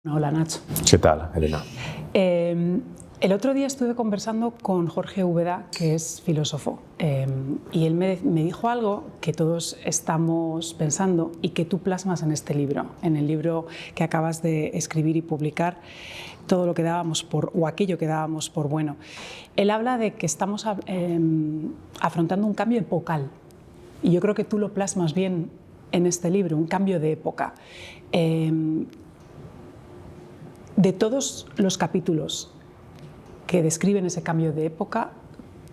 Hola Nacho. ¿Qué tal, Elena? El otro día estuve conversando con Jorge Úbeda, que es filósofo, y él me dijo algo que todos estamos pensando y que tú plasmas en este libro, en el libro que acabas de escribir y publicar, todo lo que dábamos por, o aquello que dábamos por bueno. Él habla de que estamos afrontando un cambio epocal, y yo creo que tú lo plasmas bien en este libro, un cambio de época. De todos los capítulos que describen ese cambio de época,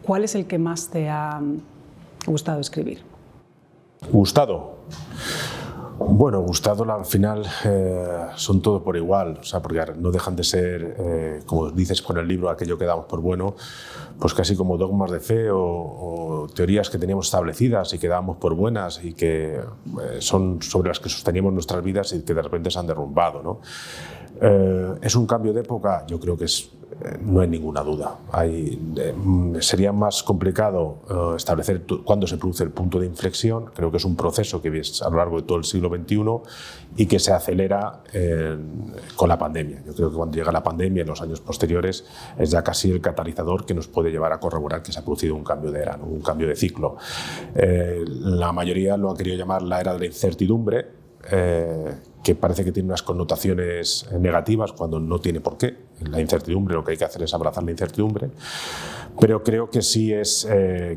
¿cuál es el que más te ha gustado escribir? ¿Gustado? Bueno, gustado al final son todo por igual, o sea, porque no dejan de ser, como dices con el libro, aquello que damos por bueno, pues casi como dogmas de fe o teorías que teníamos establecidas y que dábamos por buenas y que son sobre las que sosteníamos nuestras vidas y que de repente se han derrumbado, ¿no? ¿Es un cambio de época? Yo creo que no hay ninguna duda. Sería más complicado establecer cuándo se produce el punto de inflexión. Creo que es un proceso que ves a lo largo de todo el siglo XXI y que se acelera con la pandemia. Yo creo que cuando llega la pandemia en los años posteriores es ya casi el catalizador que nos puede llevar a corroborar que se ha producido un cambio de era, ¿no? Un cambio de ciclo. La mayoría lo ha querido llamar la era de la incertidumbre, que parece que tiene unas connotaciones negativas cuando no tiene por qué. La incertidumbre, lo que hay que hacer es abrazar la incertidumbre, pero creo que sí se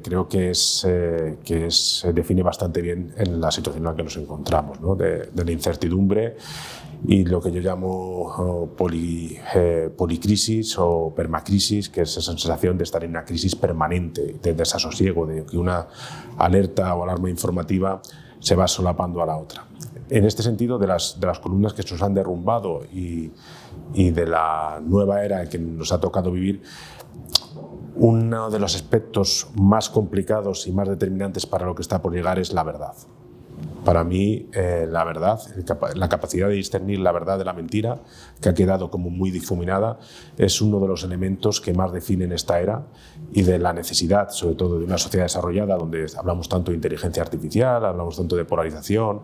define bastante bien en la situación en la que nos encontramos, ¿no? De la incertidumbre y lo que yo llamo policrisis o permacrisis, que es esa sensación de estar en una crisis permanente, de desasosiego, de que una alerta o alarma informativa se va solapando a la otra. En este sentido, de las columnas que se nos han derrumbado y de la nueva era que nos ha tocado vivir, uno de los aspectos más complicados y más determinantes para lo que está por llegar es la verdad. Para mí, la verdad, la capacidad de discernir la verdad de la mentira, que ha quedado como muy difuminada, es uno de los elementos que más definen esta era y de la necesidad, sobre todo de una sociedad desarrollada donde hablamos tanto de inteligencia artificial, hablamos tanto de polarización,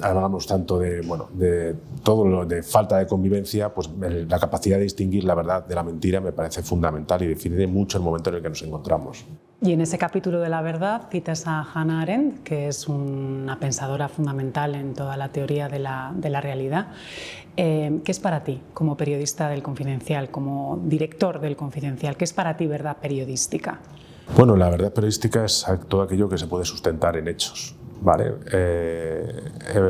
hablamos tanto de todo lo de falta de convivencia. Pues la capacidad de distinguir la verdad de la mentira me parece fundamental y define mucho el momento en el que nos encontramos. Y en ese capítulo de la verdad citas a Hannah Arendt, que es una pensadora fundamental en toda la teoría de la realidad. ¿Qué es para ti, como periodista del Confidencial, como director del Confidencial, qué es para ti verdad periodística? Bueno, la verdad periodística es todo aquello que se puede sustentar en hechos, ¿vale?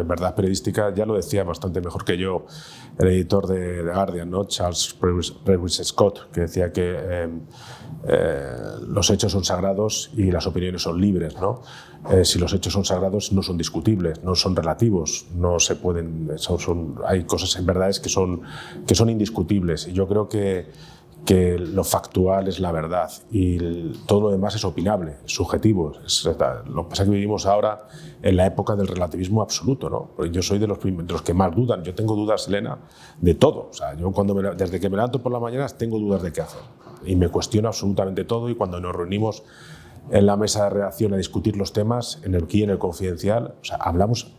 Verdad periodística, ya lo decía bastante mejor que yo el editor de The Guardian, ¿no? Charles Lewis Scott, que decía que los hechos son sagrados y las opiniones son libres, ¿no? Si los hechos son sagrados, no son discutibles, no son relativos, no se pueden, hay cosas en verdades que son indiscutibles, y yo creo que lo factual es la verdad y todo lo demás es opinable, es subjetivo. Lo que pasa es que vivimos ahora en la época del relativismo absoluto, ¿no? Porque yo soy de los que más dudan. Yo tengo dudas, Elena, de todo. O sea, yo desde que me levanto por las mañanas tengo dudas de qué hacer y me cuestiono absolutamente todo, y cuando nos reunimos en la mesa de redacción a discutir los temas, en el Confidencial, o sea, hablamos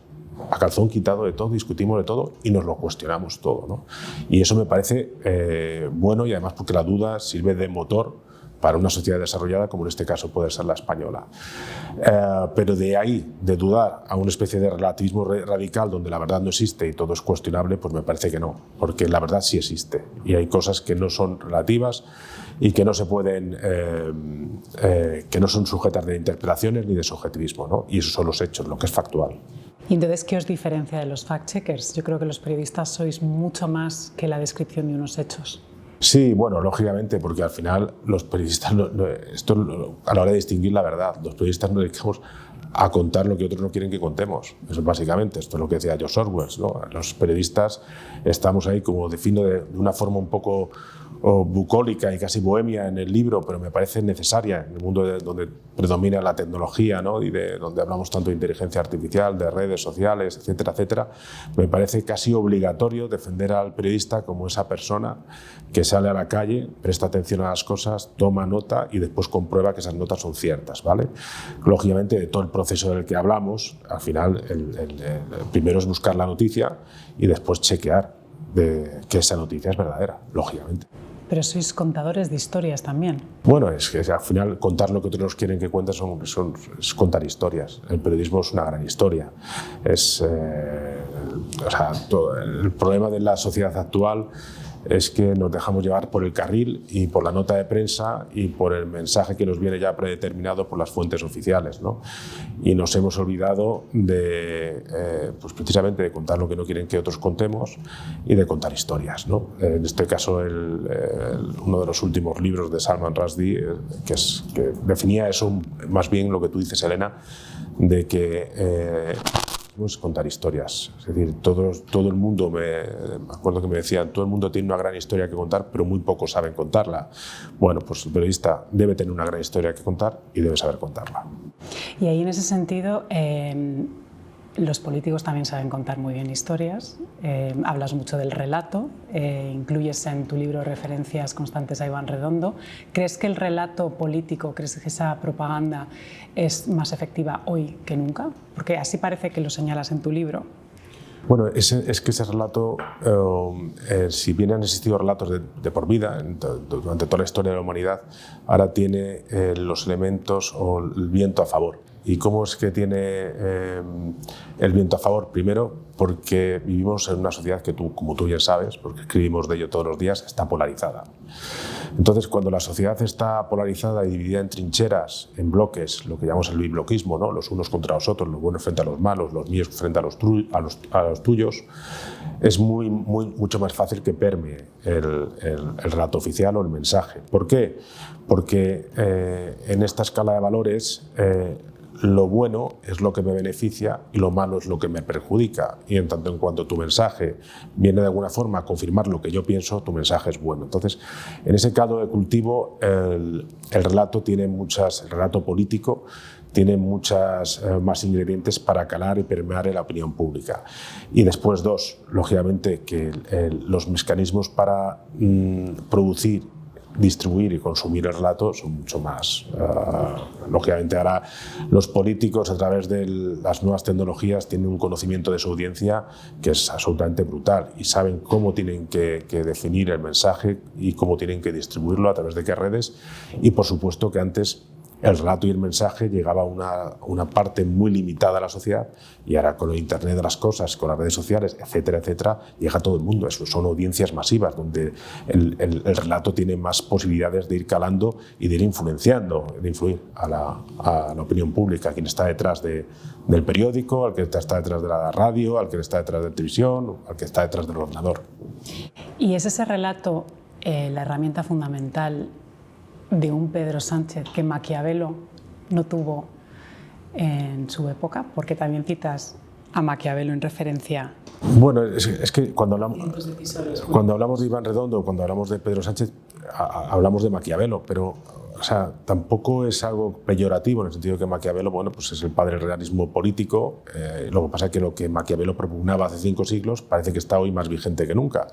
a calzón quitado de todo, discutimos de todo y nos lo cuestionamos todo, ¿no? Y eso me parece bueno, y además porque la duda sirve de motor para una sociedad desarrollada como en este caso puede ser la española. Pero de ahí, de dudar a una especie de relativismo radical donde la verdad no existe y todo es cuestionable, pues me parece que no, porque la verdad sí existe y hay cosas que no son relativas y que no se pueden, que no son sujetas de interpretaciones ni de subjetivismo, ¿no? Y esos son los hechos, lo que es factual. ¿Y entonces qué os diferencia de los fact-checkers? Yo creo que los periodistas sois mucho más que la descripción de unos hechos. Sí, bueno, lógicamente, porque al final los periodistas, a la hora de distinguir la verdad, los periodistas nos dedicamos a contar lo que otros no quieren que contemos. Eso es básicamente, esto es lo que decía George Orwell, ¿no? Los periodistas estamos ahí, como defino de una forma un poco bucólica y casi bohemia en el libro, pero me parece necesaria en el mundo donde predomina la tecnología, ¿no? Y donde hablamos tanto de inteligencia artificial, de redes sociales, etcétera, etcétera. Me parece casi obligatorio defender al periodista como esa persona que sale a la calle, presta atención a las cosas, toma nota y después comprueba que esas notas son ciertas, ¿vale? Lógicamente, de todo el proceso del que hablamos, al final, el primero es buscar la noticia y después chequear de que esa noticia es verdadera, lógicamente. Pero sois contadores de historias también. Bueno, es que al final contar lo que otros quieren que cuentes es contar historias. El periodismo es una gran historia. O sea, el problema de la sociedad actual es que nos dejamos llevar por el carril y por la nota de prensa y por el mensaje que nos viene ya predeterminado por las fuentes oficiales, ¿no? Y nos hemos olvidado de, pues precisamente de contar lo que no quieren que otros contemos y de contar historias, ¿no? En este caso, uno de los últimos libros de Salman Rushdie, que definía eso, más bien lo que tú dices, Elena, de que es contar historias. Es decir, todo el mundo, me acuerdo que me decían, todo el mundo tiene una gran historia que contar, pero muy pocos saben contarla. Bueno, pues el periodista debe tener una gran historia que contar y debe saber contarla. Y ahí, en ese sentido, los políticos también saben contar muy bien historias. Hablas mucho del relato, incluyes en tu libro referencias constantes a Iván Redondo. ¿Crees que el relato político, crees que esa propaganda es más efectiva hoy que nunca? Porque así parece que lo señalas en tu libro. Bueno, es que ese relato, si bien han existido relatos de por vida, durante toda la historia de la humanidad, ahora tiene los elementos o el viento a favor. ¿Y cómo es que tiene el viento a favor? Primero, porque vivimos en una sociedad que como tú ya sabes, porque escribimos de ello todos los días, está polarizada. Entonces, cuando la sociedad está polarizada y dividida en trincheras, en bloques, lo que llamamos el bibloquismo, ¿no? Los unos contra los otros, los buenos frente a los malos, los míos frente a los tuyos, es mucho más fácil que permee el relato oficial o el mensaje. ¿Por qué? Porque en esta escala de valores, lo bueno es lo que me beneficia y lo malo es lo que me perjudica. Y en tanto en cuanto tu mensaje viene de alguna forma a confirmar lo que yo pienso, tu mensaje es bueno. Entonces, en ese caldo de cultivo, el relato político tiene muchas más ingredientes para calar y permear en la opinión pública. Y después, dos, lógicamente, que los mecanismos para producir, distribuir y consumir el relato son mucho más. Lógicamente ahora los políticos, a través de las nuevas tecnologías, tienen un conocimiento de su audiencia que es absolutamente brutal y saben cómo tienen que definir el mensaje y cómo tienen que distribuirlo, a través de qué redes. Y por supuesto que antes el relato y el mensaje llegaba a una parte muy limitada de la sociedad, y ahora con el Internet de las cosas, con las redes sociales, etcétera, etcétera, llega a todo el mundo. Eso son audiencias masivas donde el relato tiene más posibilidades de ir calando y de ir influenciando, de influir a la opinión pública, a quien está detrás del periódico, al que está detrás de la radio, al que está detrás de la televisión, al que está detrás del ordenador. ¿Y es ese relato la herramienta fundamental de un Pedro Sánchez que Maquiavelo no tuvo en su época? Porque también citas a Maquiavelo en referencia. Bueno, es que cuando hablamos de Iván Redondo, cuando hablamos de Pedro Sánchez, hablamos de Maquiavelo, pero o sea, tampoco es algo peyorativo, en el sentido de que Maquiavelo, bueno, pues es el padre del realismo político. Lo que pasa es que lo que Maquiavelo propugnaba hace 5 siglos parece que está hoy más vigente que nunca.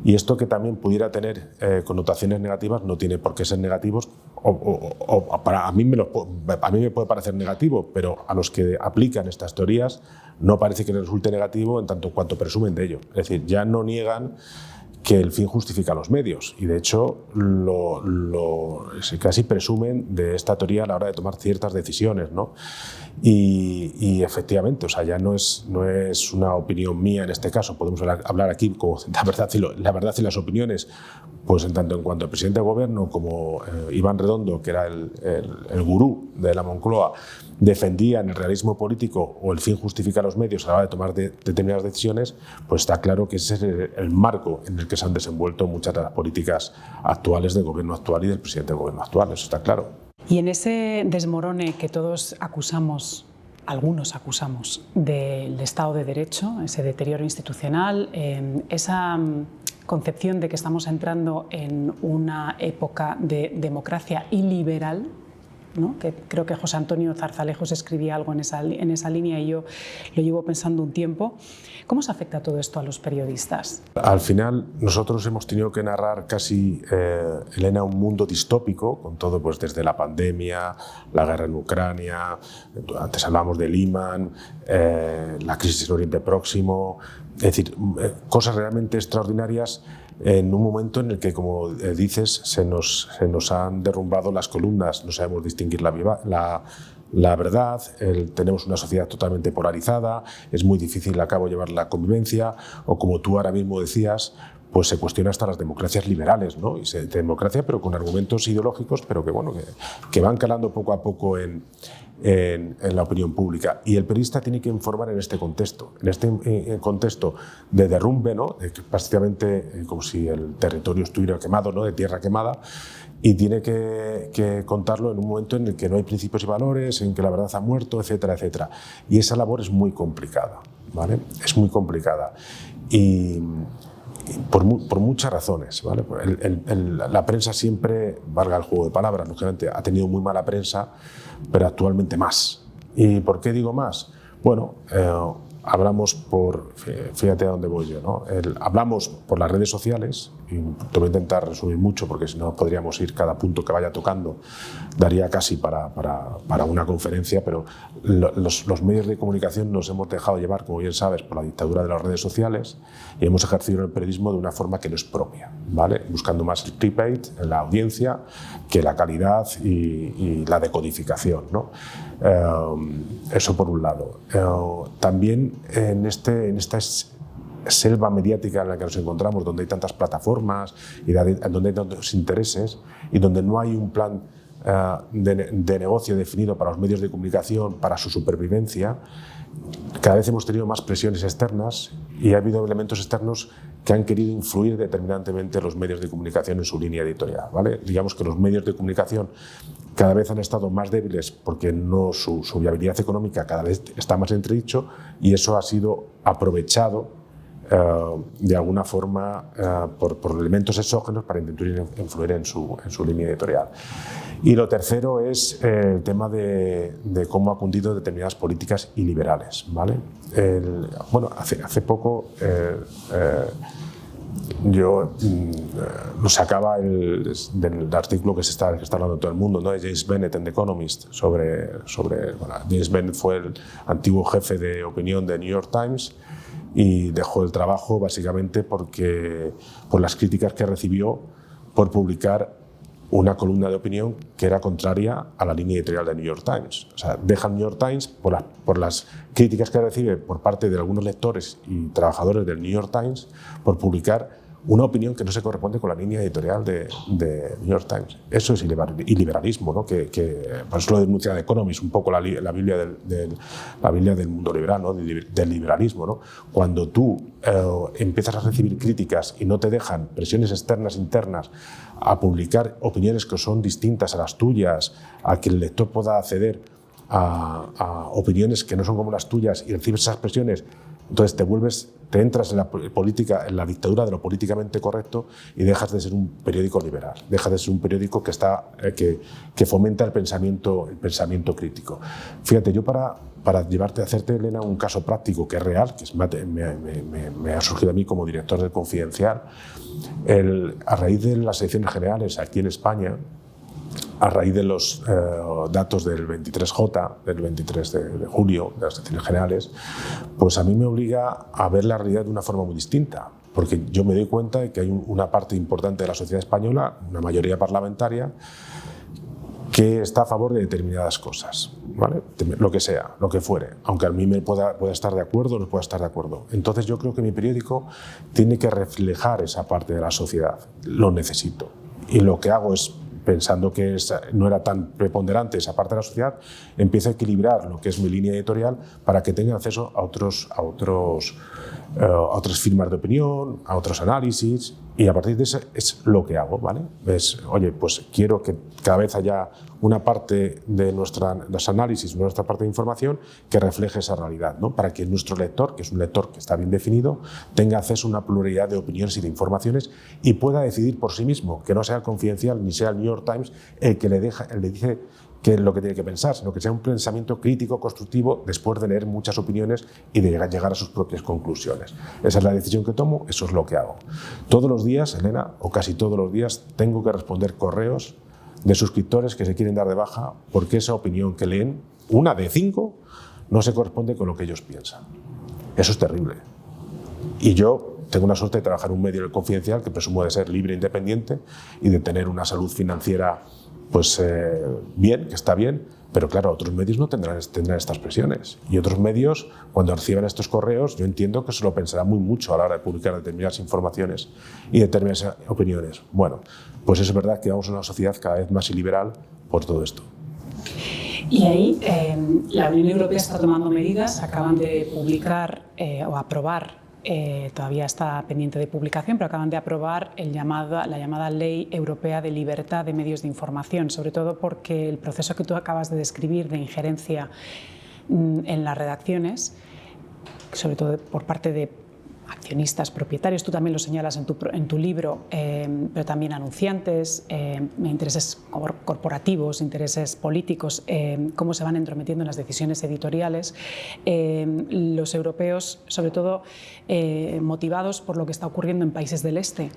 Y esto, que también pudiera tener connotaciones negativas, no tiene por qué ser negativos. A mí me puede parecer negativo, pero a los que aplican estas teorías no parece que les resulte negativo, en tanto cuanto presumen de ello. Es decir, ya no niegan que el fin justifica los medios, y de hecho casi presumen de esta teoría a la hora de tomar ciertas decisiones, ¿no? Y efectivamente, o sea, ya no es una opinión mía en este caso. Podemos hablar aquí como la verdad y las opiniones, pues en tanto en cuanto el presidente del gobierno como Iván Redondo, que era el gurú de la Moncloa, defendían el realismo político o el fin justifica los medios a la hora de tomar determinadas decisiones, pues está claro que ese es el marco en el que se han desenvuelto muchas de las políticas actuales del gobierno actual y del presidente del gobierno actual, eso está claro. Y en ese desmorone que todos acusamos, algunos acusamos, del Estado de Derecho, ese deterioro institucional, esa concepción de que estamos entrando en una época de democracia iliberal, ¿no? Que creo que José Antonio Zarzalejos escribía algo en esa línea y yo lo llevo pensando un tiempo. ¿Cómo se afecta todo esto a los periodistas? Al final nosotros hemos tenido que narrar casi, Elena, un mundo distópico, con todo pues desde la pandemia, la guerra en Ucrania, antes hablábamos de Lehman, la crisis en Oriente Próximo, es decir, cosas realmente extraordinarias en un momento en el que, como dices, se nos han derrumbado las columnas, no sabemos distinguir la verdad, tenemos una sociedad totalmente polarizada, es muy difícil a cabo llevar la convivencia, o como tú ahora mismo decías, pues se cuestiona hasta las democracias liberales, ¿no? Democracia, pero con argumentos ideológicos, pero que, bueno, que van calando poco a poco en la opinión pública. Y el periodista tiene que informar en este contexto, contexto de derrumbe, ¿no? De que prácticamente como si el territorio estuviera quemado, ¿no? De tierra quemada, y tiene que contarlo en un momento en el que no hay principios y valores, en que la verdad ha muerto, etcétera, etcétera. Y esa labor es muy complicada, ¿vale? Es muy complicada. Y por muchas razones, ¿vale? La prensa siempre, valga el juego de palabras, lógicamente ha tenido muy mala prensa, pero actualmente más. ¿Y por qué digo más? Bueno, hablamos fíjate a dónde voy yo, ¿no? Hablamos por las redes sociales, y te voy a intentar resumir mucho porque si no podríamos ir cada punto que vaya tocando, daría casi para una conferencia, pero los medios de comunicación nos hemos dejado llevar, como bien sabes, por la dictadura de las redes sociales y hemos ejercido el periodismo de una forma que no es propia, ¿vale? Buscando más el clickbait en la audiencia que la calidad y la decodificación, ¿no? Eso por un lado. También en esta selva mediática en la que nos encontramos, donde hay tantas plataformas y donde hay tantos intereses y donde no hay un plan de negocio definido para los medios de comunicación, para su supervivencia, cada vez hemos tenido más presiones externas y ha habido elementos externos que han querido influir determinantemente en los medios de comunicación en su línea editorial, ¿vale? Digamos que los medios de comunicación cada vez han estado más débiles porque su viabilidad económica cada vez está más entredicho y eso ha sido aprovechado de alguna forma por elementos exógenos para intentar influir en su línea editorial. Y lo tercero es el tema de cómo ha cundido determinadas políticas iliberales, ¿vale? Bueno, hace poco yo lo sacaba del artículo que está hablando todo el mundo, ¿no? De James Bennett en The Economist bueno, James Bennett fue el antiguo jefe de opinión de New York Times y dejó el trabajo básicamente por las críticas que recibió por publicar una columna de opinión que era contraria a la línea editorial de New York Times. O sea, deja el New York Times por las críticas que recibe por parte de algunos lectores y trabajadores del New York Times por publicar una opinión que no se corresponde con la línea editorial de New York Times. Eso es iliberalismo, ¿no? Por eso lo denuncia The Economist, un poco la Biblia del mundo liberal, ¿no? Del liberalismo, ¿no? Cuando tú empiezas a recibir críticas y no te dejan presiones externas, internas, a publicar opiniones que son distintas a las tuyas, a que el lector pueda acceder a opiniones que no son como las tuyas y recibes esas presiones, entonces te entras en la política, en la dictadura de lo políticamente correcto y dejas de ser un periódico liberal, dejas de ser un periódico que fomenta el pensamiento crítico. Fíjate, yo para hacerte, Elena, un caso práctico que es real, que me ha surgido a mí como director del Confidencial, a raíz de las elecciones generales aquí en España, a raíz de los datos del 23J, del 23 de julio, de las elecciones generales, pues a mí me obliga a ver la realidad de una forma muy distinta, porque yo me doy cuenta de que hay una parte importante de la sociedad española, una mayoría parlamentaria, que está a favor de determinadas cosas, ¿vale? Lo que sea, lo que fuere, aunque a mí me pueda estar de acuerdo o no pueda estar de acuerdo. Entonces yo creo que mi periódico tiene que reflejar esa parte de la sociedad, lo necesito. Y lo que hago es, pensando que no era tan preponderante esa parte de la sociedad, empiezo a equilibrar lo que es mi línea editorial para que tenga acceso a otras firmas de opinión, a otros análisis, y a partir de eso es lo que hago, ¿vale? Oye, pues quiero que cada vez haya una parte de los análisis, nuestra parte de información que refleje esa realidad, ¿no? Para que nuestro lector, que es un lector que está bien definido, tenga acceso a una pluralidad de opiniones y de informaciones y pueda decidir por sí mismo, que no sea el Confidencial ni sea el New York Times el que le dice qué es lo que tiene que pensar, sino que sea un pensamiento crítico, constructivo, después de leer muchas opiniones y de llegar a sus propias conclusiones. Esa es la decisión que tomo, eso es lo que hago. Todos los días, Elena, o casi todos los días, tengo que responder correos de suscriptores que se quieren dar de baja porque esa opinión que leen, una de 5, no se corresponde con lo que ellos piensan. Eso es terrible. Y yo tengo una suerte de trabajar en un medio confidencial que presumo de ser libre e independiente y de tener una salud financiera pues bien, que está bien, pero claro, otros medios no tendrán estas presiones. Y otros medios, cuando reciban estos correos, yo entiendo que se lo pensarán muy mucho a la hora de publicar determinadas informaciones y determinadas opiniones. Bueno, pues es verdad que vamos a una sociedad cada vez más iliberal por todo esto. Y ahí la Unión Europea está tomando medidas, acaban de publicar o aprobar, todavía está pendiente de publicación, pero acaban de aprobar la llamada Ley Europea de Libertad de Medios de Información, sobre todo porque el proceso que tú acabas de describir de injerencia en las redacciones, sobre todo por parte de accionistas, propietarios, tú también lo señalas en tu libro, pero también anunciantes, intereses corporativos, intereses políticos, cómo se van entrometiendo en las decisiones editoriales. Los europeos, sobre todo motivados por lo que está ocurriendo en países del este,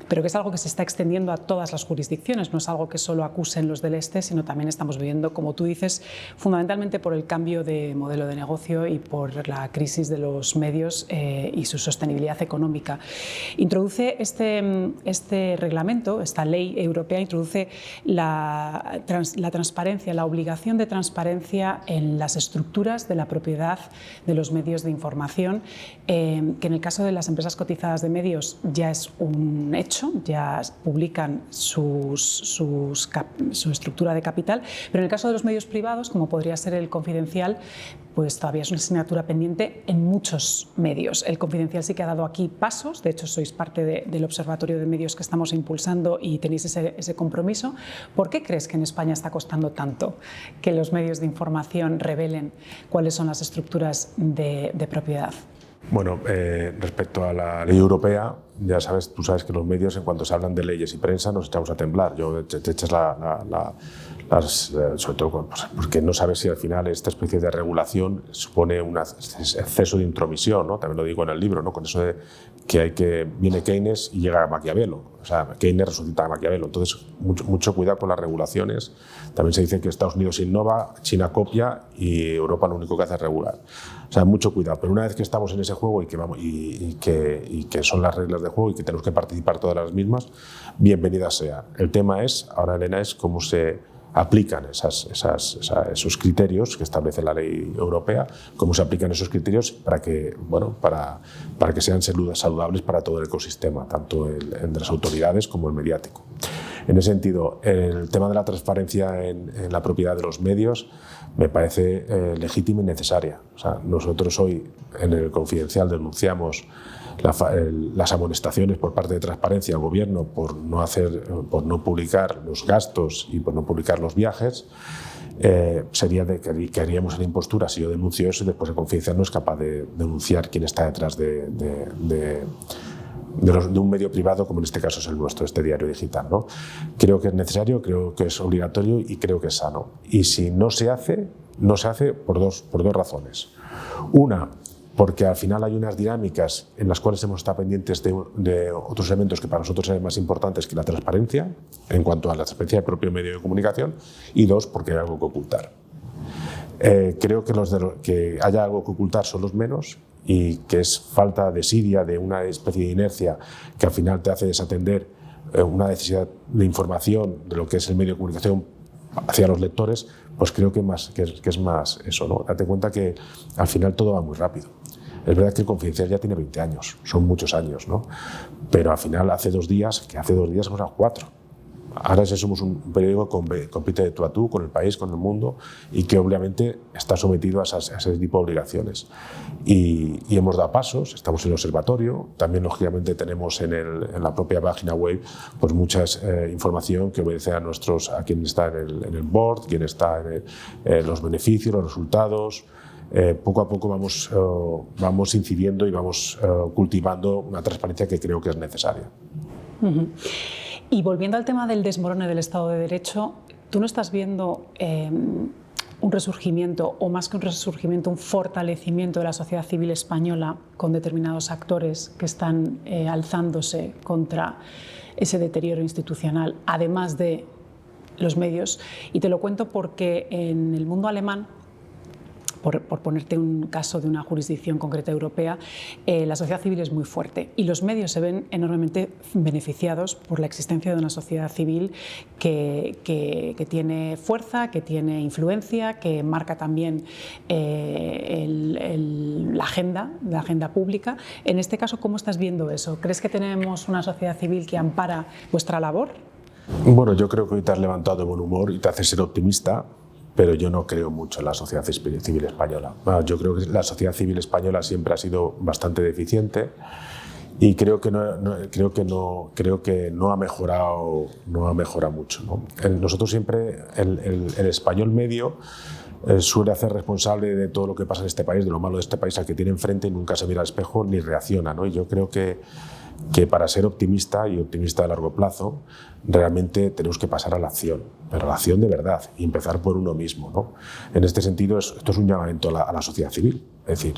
pero que es algo que se está extendiendo a todas las jurisdicciones, no es algo que solo acusen los del este, sino también estamos viviendo, como tú dices, fundamentalmente por el cambio de modelo de negocio y por la crisis de los medios y su sostenibilidad económica. Introduce este reglamento, esta ley europea, introduce la transparencia, la obligación de transparencia en las estructuras de la propiedad de los medios de información, que en el caso de las empresas cotizadas de medios ya es un hecho, ya publican su estructura de capital, pero en el caso de los medios privados, como podría ser el Confidencial, pues todavía es una asignatura pendiente en muchos medios. El Confidencial sí que ha dado aquí pasos, de hecho sois parte del observatorio de medios que estamos impulsando y tenéis ese compromiso. ¿Por qué crees que en España está costando tanto que los medios de información revelen cuáles son las estructuras de propiedad? Bueno, respecto a la ley europea, ya sabes, tú sabes que los medios, en cuanto se hablan de leyes y prensa, nos echamos a temblar. Te echas sobre todo porque no sabes si al final esta especie de regulación supone un exceso de intromisión, ¿no? También lo digo en el libro, ¿no? Con eso de que viene Keynes y llega a Maquiavelo. O sea, Keynes resucita a Maquiavelo. Entonces, mucho cuidado con las regulaciones. También se dice que Estados Unidos innova, China copia y Europa lo único que hace es regular. O sea, mucho cuidado. Pero una vez que estamos en ese juego y que son las reglas de juego y que tenemos que participar todas las mismas, bienvenidas sea. El tema es, ahora Elena, es cómo se aplican esos criterios que establece la ley europea, cómo se aplican esos criterios para que sean saludables para todo el ecosistema, tanto el de las autoridades como el mediático. En ese sentido, el tema de la transparencia en la propiedad de los medios me parece legítima y necesaria. O sea, nosotros hoy en el Confidencial denunciamos las amonestaciones por parte de Transparencia al Gobierno por no publicar los gastos y por no publicar los viajes. Sería que haríamos la impostura si yo denuncio eso y después el Confidencial no es capaz de denunciar quién está detrás de un medio privado como en este caso es el nuestro, este diario digital, ¿no? Creo que es necesario, creo que es obligatorio y creo que es sano. Y si no se hace por dos razones. Una, porque al final hay unas dinámicas en las cuales hemos estado pendientes de otros elementos que para nosotros son más importantes que la transparencia, en cuanto a la transparencia del propio medio de comunicación, y dos, porque hay algo que ocultar. Creo que los que haya algo que ocultar son los menos y que es falta de desidia, de una especie de inercia que al final te hace desatender una necesidad de información de lo que es el medio de comunicación hacia los lectores, pues creo que es más eso, ¿no? Date cuenta que al final todo va muy rápido. Es verdad que el Confidencial ya tiene 20 años, son muchos años, ¿no? Pero al final hace dos días hemos dado 4. Ahora ya somos un periódico que compite de tú a tú con el país, con el mundo y que obviamente está sometido a ese tipo de obligaciones. Y hemos dado pasos, estamos en el observatorio, también lógicamente tenemos en la propia página web pues mucha información que obedece a quien está en el board, quien está en los beneficios, los resultados. Poco a poco vamos incidiendo y vamos cultivando una transparencia que creo que es necesaria. Uh-huh. Y volviendo al tema del desmorone del Estado de Derecho, ¿tú no estás viendo un resurgimiento, o más que un resurgimiento, un fortalecimiento de la sociedad civil española con determinados actores que están alzándose contra ese deterioro institucional, además de los medios? Y te lo cuento porque en el mundo alemán, por ponerte un caso de una jurisdicción concreta europea, la sociedad civil es muy fuerte y los medios se ven enormemente beneficiados por la existencia de una sociedad civil que tiene fuerza, que tiene influencia, que marca también la agenda pública. En este caso, ¿cómo estás viendo eso? ¿Crees que tenemos una sociedad civil que ampara vuestra labor? Bueno, yo creo que hoy te has levantado de buen humor y te hace ser optimista, pero yo no creo mucho en la sociedad civil española. Yo creo que la sociedad civil española siempre ha sido bastante deficiente y creo que no ha mejorado mucho, ¿no? Nosotros siempre, el español medio suele hacer responsable de todo lo que pasa en este país, de lo malo de este país al que tiene enfrente, y nunca se mira al espejo ni reacciona, ¿no? Y yo creo que para ser optimista y optimista a largo plazo, realmente tenemos que pasar a la acción, pero a la acción de verdad, y empezar por uno mismo, ¿no? En este sentido, esto es un llamamiento a la sociedad civil. Es decir,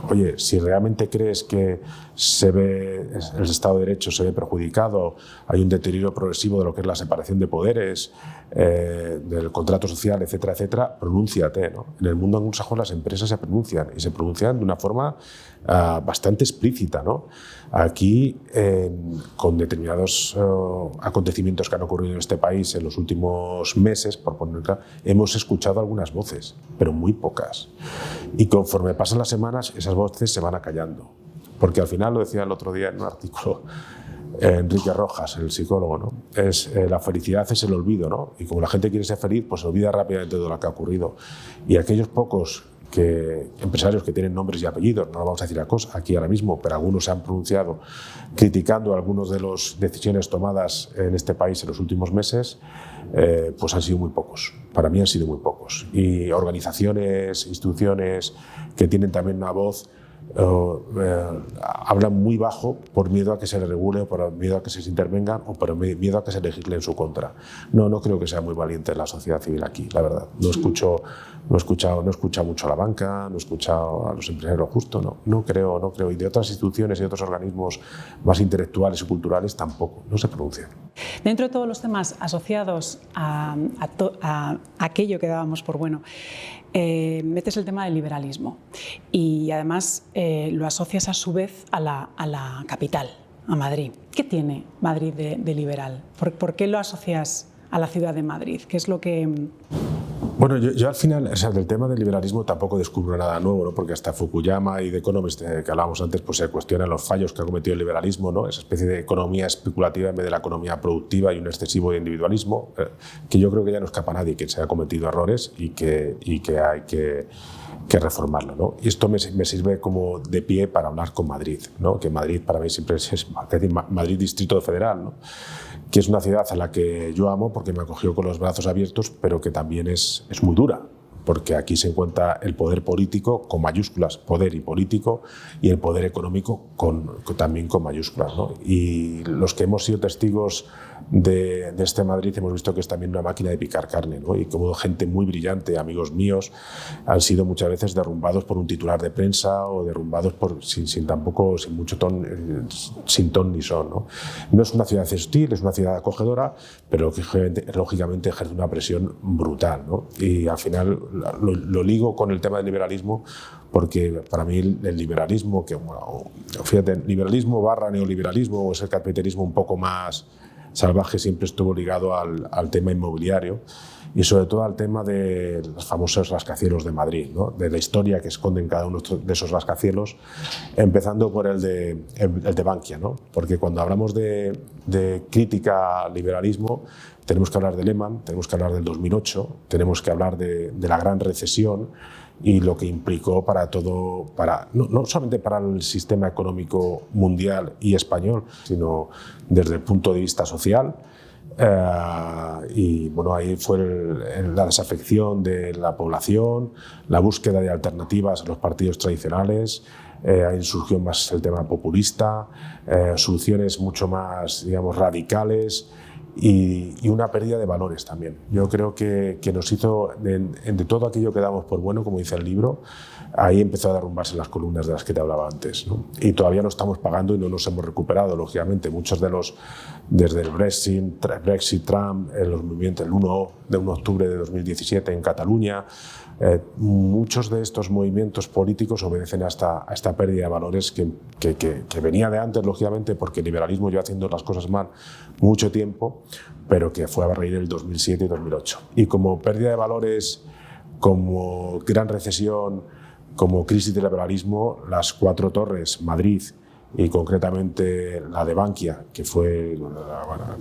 oye, si realmente crees que el Estado de Derecho se ve perjudicado, hay un deterioro progresivo de lo que es la separación de poderes, del contrato social, etcétera, etcétera, pronúnciate, ¿no? En el mundo anglosajón las empresas se pronuncian, y se pronuncian de una forma bastante explícita, ¿no? Aquí, con determinados acontecimientos que han ocurrido en este país en los últimos meses, por ponerla, hemos escuchado algunas voces, pero muy pocas. Y conforme pasan las semanas, esas voces se van acallando. Porque al final, lo decía el otro día en un artículo Enrique Rojas, el psicólogo, ¿no? La felicidad es el olvido, ¿no? Y como la gente quiere ser feliz, pues se olvida rápidamente de lo que ha ocurrido. Y aquellos pocos empresarios que tienen nombres y apellidos, no lo vamos a decir aquí ahora mismo, pero algunos se han pronunciado criticando algunas de las decisiones tomadas en este país en los últimos meses, pues han sido muy pocos. Para mí han sido muy pocos. Y organizaciones, instituciones que tienen también una voz, hablan muy bajo por miedo a que se les regule, o por miedo a que se intervengan, o por miedo a que se legisle en su contra. No creo que sea muy valiente la sociedad civil aquí, la verdad. No he escuchado mucho a la banca, no he escuchado a los empresarios justo, no creo. Y de otras instituciones y otros organismos más intelectuales y culturales tampoco, no se pronuncian. Dentro de todos los temas asociados a aquello que dábamos por bueno, metes el tema del liberalismo y además lo asocias a su vez a la capital, a Madrid. ¿Qué tiene Madrid de liberal? ¿Por qué lo asocias a la ciudad de Madrid? ¿Qué es lo que...? Bueno, yo al final, del tema del liberalismo tampoco descubro nada nuevo, ¿no? Porque hasta Fukuyama y The Economist, que hablábamos antes, pues se cuestionan los fallos que ha cometido el liberalismo, ¿no? Esa especie de economía especulativa en vez de la economía productiva y un excesivo individualismo, que yo creo que ya no escapa a nadie, que se ha cometido errores y que hay que reformarlo, ¿no? Y esto me sirve como de pie para hablar con Madrid, ¿no? Que Madrid para mí siempre es decir, Madrid Distrito Federal, ¿no? Que es una ciudad a la que yo amo porque me acogió con los brazos abiertos, pero que también es muy dura, porque aquí se encuentra el poder político con mayúsculas, poder y político, y el poder económico también con mayúsculas, ¿no? Y los que hemos sido testigos de este Madrid hemos visto que es también una máquina de picar carne, ¿no? Y como gente muy brillante, amigos míos, han sido muchas veces derrumbados por un titular de prensa o derrumbados sin ton ni son, ¿no? No es una ciudad hostil, es una ciudad acogedora, pero que lógicamente ejerce una presión brutal, ¿no? Y al final lo ligo con el tema del liberalismo, porque para mí el liberalismo, fíjate, liberalismo / neoliberalismo, o es el capitalismo un poco más salvaje, siempre estuvo ligado al tema inmobiliario y sobre todo al tema de los famosos rascacielos de Madrid, ¿no? De la historia que esconden cada uno de esos rascacielos, empezando por el de Bankia, ¿no? Porque cuando hablamos de crítica al liberalismo tenemos que hablar de Lehman, tenemos que hablar del 2008, tenemos que hablar de la gran recesión y lo que implicó para todo, no solamente para el sistema económico mundial y español, sino desde el punto de vista social. Y bueno, ahí fue la desafección de la población, la búsqueda de alternativas a los partidos tradicionales. Ahí surgió más el tema populista, soluciones mucho más, digamos, radicales. y una pérdida de valores también. Yo creo que nos hizo, de todo aquello que damos por bueno, como dice el libro, ahí empezó a derrumbarse las columnas de las que te hablaba antes, ¿no? Y todavía no estamos pagando y no nos hemos recuperado, lógicamente. Muchos de los, desde el Brexit, Trump, los movimientos, el 1 de octubre de 2017 en Cataluña, muchos de estos movimientos políticos obedecen a esta pérdida de valores que venía de antes, lógicamente, porque el liberalismo lleva haciendo las cosas mal mucho tiempo, pero que fue a raíz del 2007 y 2008. Y como pérdida de valores, como gran recesión, como crisis del liberalismo, las cuatro torres, Madrid y concretamente la de Bankia, que fue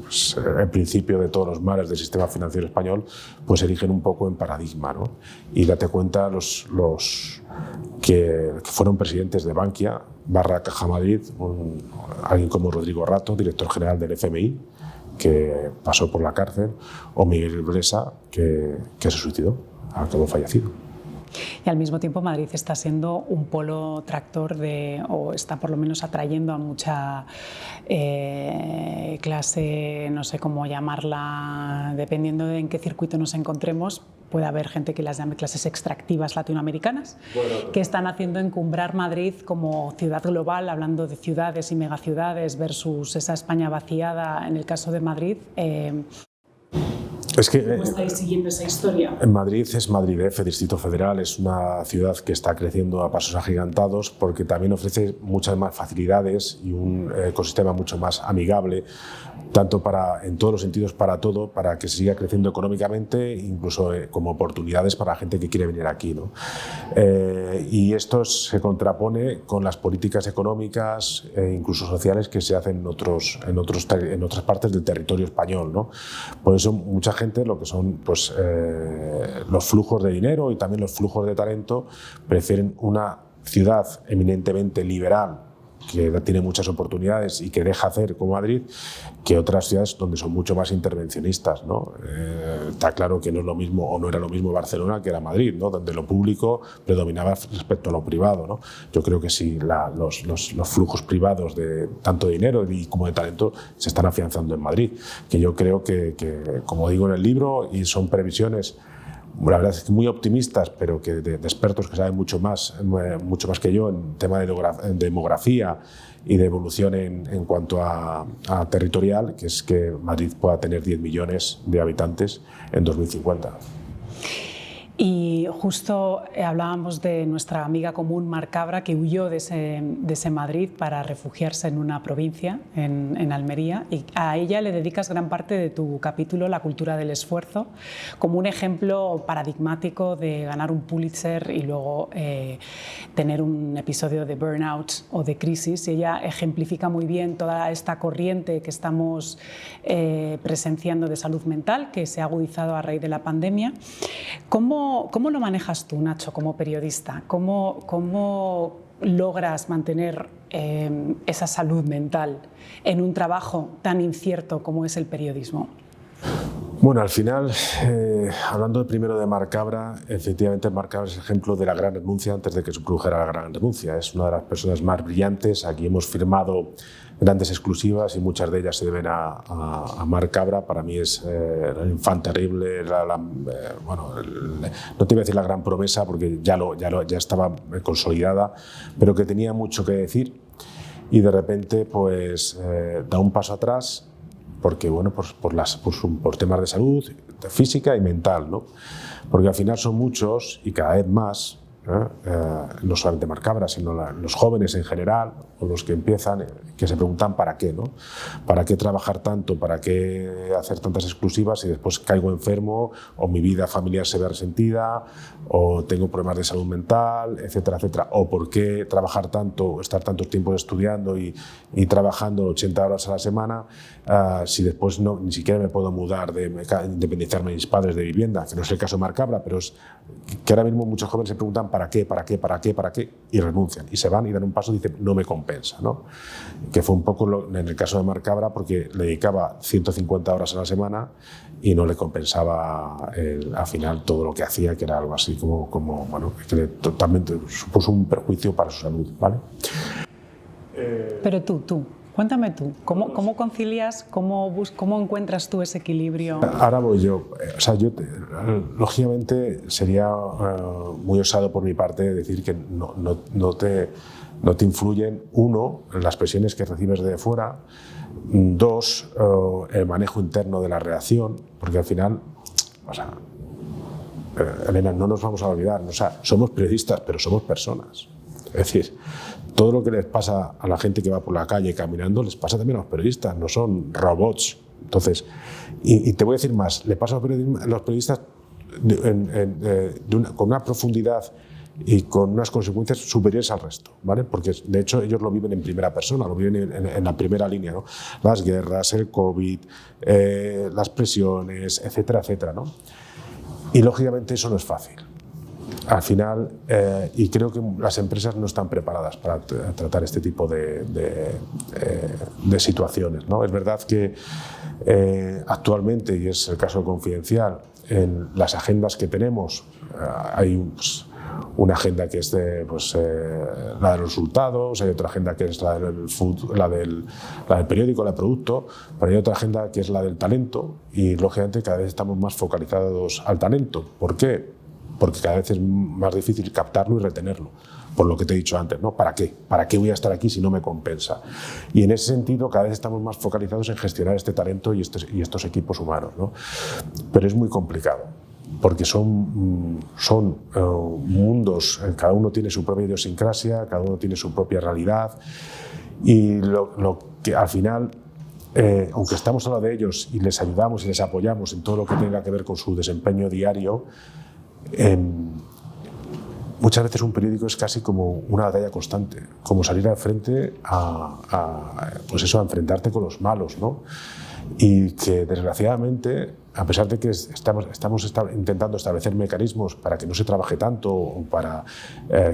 pues, el principio de todos los males del sistema financiero español, pues erigen un poco en paradigma, ¿no? Y date cuenta los que fueron presidentes de Bankia, Caja Madrid, alguien como Rodrigo Rato, director general del FMI, que pasó por la cárcel, o Miguel Blesa, que se suicidó, acabó fallecido. Y al mismo tiempo Madrid está siendo un polo tractor o está por lo menos atrayendo a mucha clase, no sé cómo llamarla, dependiendo de en qué circuito nos encontremos. Puede haber gente que las llame clases extractivas latinoamericanas, que están haciendo encumbrar Madrid como ciudad global, hablando de ciudades y megaciudades versus esa España vaciada en el caso de Madrid. Es que, ¿Cómo estáis siguiendo esa historia? En Madrid es Madrid-F, Distrito Federal, es una ciudad que está creciendo a pasos agigantados porque también ofrece muchas más facilidades y un ecosistema mucho más amigable, tanto en todos los sentidos para todo, para que se siga creciendo económicamente, incluso como oportunidades para la gente que quiere venir aquí, ¿no? Y esto se contrapone con las políticas económicas e incluso sociales que se hacen en otras partes del territorio español, ¿no? Por eso mucha gente, lo que son pues, los flujos de dinero y también los flujos de talento, prefieren una ciudad eminentemente liberal que tiene muchas oportunidades y que deja hacer como Madrid, que otras ciudades donde son mucho más intervencionistas, ¿no? Está claro que no es lo mismo, o no era lo mismo Barcelona que era Madrid, ¿no? Donde lo público predominaba respecto a lo privado, ¿no? Yo creo que sí, los flujos privados de tanto dinero como de talento se están afianzando en Madrid, que yo creo que como digo en el libro, y son previsiones la verdad es que muy optimistas, pero que de expertos que saben mucho más que yo en tema de demografía y de evolución en cuanto a territorial, que es que Madrid pueda tener 10 millones de habitantes en 2050. Y justo hablábamos de nuestra amiga común, Mar Cabra, que huyó de ese Madrid para refugiarse en una provincia, en Almería, y a ella le dedicas gran parte de tu capítulo, La cultura del esfuerzo, como un ejemplo paradigmático de ganar un Pulitzer y luego tener un episodio de burnout o de crisis. Y ella ejemplifica muy bien toda esta corriente que estamos presenciando de salud mental, que se ha agudizado a raíz de la pandemia. ¿Cómo lo manejas tú, Nacho, como periodista? ¿Cómo logras mantener esa salud mental en un trabajo tan incierto como es el periodismo? Bueno, al final, hablando primero de Mar Cabra, efectivamente Mar Cabra es ejemplo de la gran renuncia antes de que se produjera la gran renuncia. Es una de las personas más brillantes. Aquí hemos firmado grandes exclusivas y muchas de ellas se deben a Mar Cabra. Para mí es el infante terrible, bueno, no te iba a decir la gran promesa porque ya estaba consolidada, pero que tenía mucho que decir y de repente pues da un paso atrás porque bueno, por temas de salud física y mental, ¿no? Porque al final son muchos y cada vez más, no solamente Mar Cabra, sino los jóvenes en general, o los que empiezan, que se preguntan ¿para qué? ¿No? ¿Para qué trabajar tanto? ¿Para qué hacer tantas exclusivas y después caigo enfermo o mi vida familiar se ve resentida o tengo problemas de salud mental, etcétera, etcétera? ¿O por qué trabajar tanto, estar tantos tiempos estudiando y trabajando 80 horas a la semana si después ni siquiera me puedo mudar, independizarme de mis padres de vivienda, que no es el caso de Mar Cabra, pero es que ahora mismo muchos jóvenes se preguntan ¿para qué? ¿Para qué? ¿Para qué? ¿Para qué? Y renuncian y se van y dan un paso y dicen no me compensa, ¿no? Que fue un poco en el caso de Mar Cabra porque le dedicaba 150 horas a la semana y no le compensaba al final todo lo que hacía, que era algo así como bueno, que totalmente supuso un perjuicio para su salud, ¿vale? Pero tú, Cuéntame tú, ¿cómo concilias, cómo encuentras tú ese equilibrio? Ahora voy yo. O sea, lógicamente sería muy osado por mi parte decir que no te influyen, uno, las presiones que recibes de fuera, dos, el manejo interno de la reacción, porque al final, o sea, Elena, no nos vamos a olvidar, o sea, somos periodistas, pero somos personas. Es decir, todo lo que les pasa a la gente que va por la calle caminando, les pasa también a los periodistas, no son robots. Entonces, y te voy a decir más, le pasa a los periodistas con una profundidad y con unas consecuencias superiores al resto, ¿vale? Porque de hecho ellos lo viven en primera persona, lo viven en la primera línea, ¿no? Las guerras, el COVID, las presiones, etcétera, etcétera, ¿no? Y lógicamente eso no es fácil. Al final, y creo que las empresas no están preparadas para tratar este tipo de situaciones, ¿no? Es verdad que actualmente, y es el caso Confidencial, en las agendas que tenemos hay una agenda que es la de los resultados, hay otra agenda que es la del periódico, la del producto, pero hay otra agenda que es la del talento y lógicamente cada vez estamos más focalizados al talento. ¿Por qué? Porque cada vez es más difícil captarlo y retenerlo, por lo que te he dicho antes, ¿no? ¿Para qué? ¿Para qué voy a estar aquí si no me compensa? Y en ese sentido cada vez estamos más focalizados en gestionar este talento y estos equipos humanos, ¿no? Pero es muy complicado, porque son mundos, cada uno tiene su propia idiosincrasia, cada uno tiene su propia realidad y lo que al final, aunque estamos hablando de ellos y les ayudamos y les apoyamos en todo lo que tenga que ver con su desempeño diario, muchas veces un periódico es casi como una batalla constante, como salir al frente pues eso, a enfrentarte con los malos, ¿no? Y que desgraciadamente, a pesar de que estamos intentando establecer mecanismos para que no se trabaje tanto o para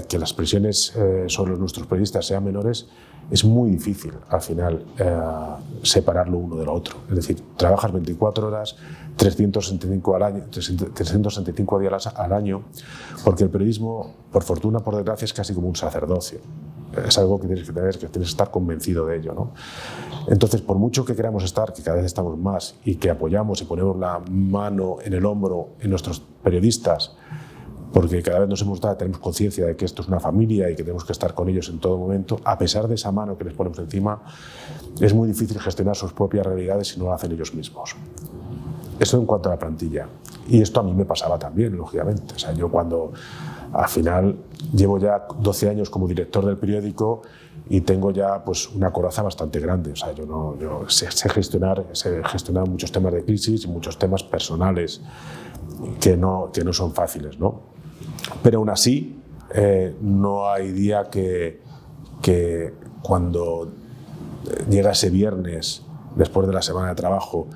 que las presiones sobre nuestros periodistas sean menores, es muy difícil al final separarlo uno de lo otro. Es decir, trabajas 24 horas, 365 días al año, porque el periodismo, por fortuna, por desgracia, es casi como un sacerdocio. Es algo que tienes que tener, que tienes que estar convencido de ello, ¿no? Entonces, por mucho que queramos estar, que cada vez estamos más y que apoyamos y ponemos la mano en el hombro en nuestros periodistas, porque cada vez tenemos conciencia de que esto es una familia y que tenemos que estar con ellos en todo momento, a pesar de esa mano que les ponemos encima, es muy difícil gestionar sus propias realidades si no lo hacen ellos mismos. Eso en cuanto a la plantilla. Y esto a mí me pasaba también, lógicamente. O sea, yo cuando al final llevo ya 12 años como director del periódico y tengo ya pues una coraza bastante grande. O sea, yo sé gestionar muchos temas de crisis y muchos temas personales que no son fáciles, ¿no? Pero aún así, no hay día que cuando llega ese viernes, después de la semana de trabajo,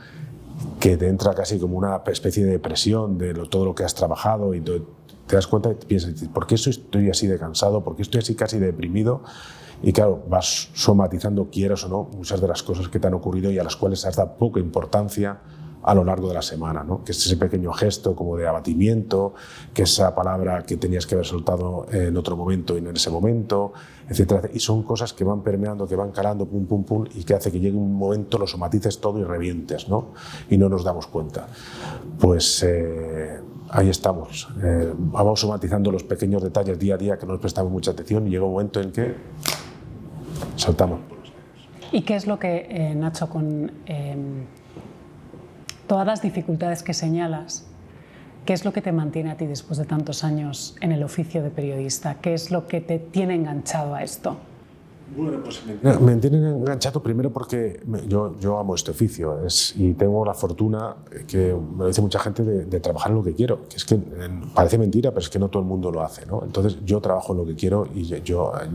que te entra casi como una especie de presión de todo lo que has trabajado y te das cuenta y piensas, ¿por qué estoy así de cansado? ¿Por qué estoy así casi deprimido? Y claro, vas somatizando, quieras o no, muchas de las cosas que te han ocurrido y a las cuales has dado poca importancia a lo largo de la semana, ¿no? Que es ese pequeño gesto como de abatimiento, que esa palabra que tenías que haber soltado en otro momento y no en ese momento, etcétera. Y son cosas que van permeando, que van calando, pum, pum, pum, y que hace que llegue un momento, lo somatices todo y revientes, ¿no? Y no nos damos cuenta. Pues ahí estamos. Vamos somatizando los pequeños detalles día a día que no nos prestamos mucha atención y llega un momento en que saltamos. ¿Y qué es lo que, Nacho, con todas las dificultades que señalas, qué es lo que te mantiene a ti después de tantos años en el oficio de periodista? ¿Qué es lo que te tiene enganchado a esto? Bueno, pues me tienen enganchado primero porque yo amo este oficio y tengo la fortuna, que me lo dice mucha gente, de trabajar en lo que quiero, que es que parece mentira, pero es que no todo el mundo lo hace, ¿no? Entonces yo trabajo en lo que quiero y